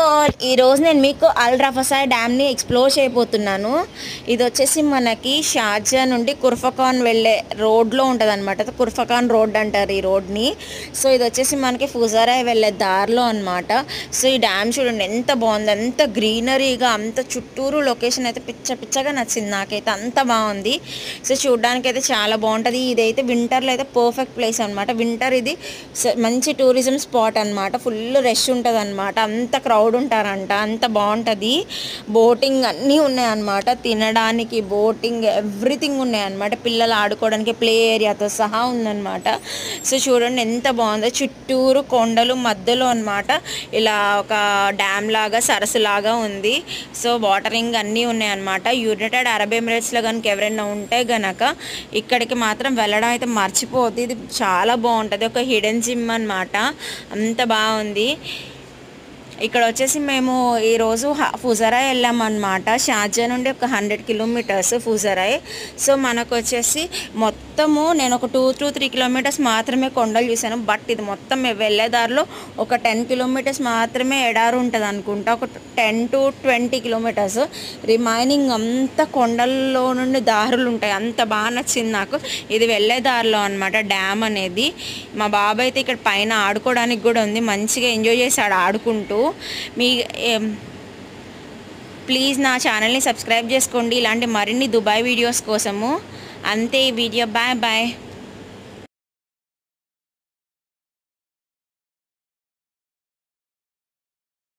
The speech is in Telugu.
ఆల్, ఈరోజు నేను మీకు అల్ రఫసా డ్యామ్ని ఎక్స్ప్లోర్ చేయబోతున్నాను. ఇది వచ్చేసి మనకి షార్జా నుండి కుర్ఫకాన్ వెళ్ళే రోడ్లో ఉంటుంది అనమాట. కుర్ఫకాన్ రోడ్ అంటారు ఈ రోడ్ని. సో ఇది వచ్చేసి మనకి ఫుజారాయ్ వెళ్ళే దారిలో అనమాట. సో ఈ డ్యామ్ చూడండి ఎంత బాగుంది, అంత గ్రీనరీగా, అంత చుట్టూరు లొకేషన్ అయితే పిచ్చగా నచ్చింది నాకైతే, అంత బాగుంది. సో చూడడానికి అయితే చాలా బాగుంటుంది. ఇదైతే వింటర్లో అయితే పర్ఫెక్ట్ ప్లేస్ అనమాట. వింటర్ ఇది మంచి టూరిజం స్పాట్ అనమాట. ఫుల్ రష్ ఉంటుంది అనమాట, అంత క్రౌడ్ ఉంటారంట, అంత బాగుంటుంది. బోటింగ్ అన్నీ ఉన్నాయన్నమాట, తినడానికి బోటింగ్ ఎవ్రీథింగ్ ఉన్నాయన్నమాట. పిల్లలు ఆడుకోవడానికి ప్లే ఏరియాతో సహా ఉందన్నమాట. సో చూడండి ఎంత బాగుందో, చుట్టూరు కొండలు మధ్యలో అనమాట ఇలా ఒక డ్యామ్ లాగా సరస్సు లాగా ఉంది. సో వాటరింగ్ అన్నీ ఉన్నాయన్నమాట. యునైటెడ్ అరబ్ ఎమిరేట్స్లో కనుక ఎవరైనా ఉంటే గనక ఇక్కడికి మాత్రం వెళ్ళడం అయితే మర్చిపోద్ది. ఇది చాలా బాగుంటుంది, ఒక హిడెన్ జిమ్ అనమాట, అంత బాగుంది. ఇక్కడ వచ్చేసి మేము ఈరోజు ఫుజారాయ్ వెళ్ళామన్నమాట. షార్జా నుండి ఒక 100 కిలోమీటర్స్ ఫుజారాయ్. సో మనకు వచ్చేసి మొత్తము నేను ఒక 2-3 కిలోమీటర్స్ మాత్రమే కొండలు చూశాను. బట్ ఇది మొత్తం వెళ్ళే దారిలో ఒక 10 కిలోమీటర్స్ మాత్రమే ఎడారు ఉంటుంది అనుకుంటా, ఒక 10-20 కిలోమీటర్స్. రిమైనింగ్ అంతా కొండల్లో నుండి దారులు ఉంటాయి. అంత బాగా నచ్చింది నాకు ఇది వెళ్ళే దారిలో అనమాట డ్యామ్ అనేది. మా బాబాయ్ అయితే ఇక్కడ పైన ఆడుకోవడానికి కూడా ఉంది, మంచిగా ఎంజాయ్ చేశాడు ఆడుకుంటూ. ప్లీజ్ నా ఛానల్ని సబ్స్క్రైబ్ చేసుకోండి ఇలాంటి మరిన్ని దుబాయ్ వీడియోస్ కోసము. అంతే ఈ వీడియో. Bye bye.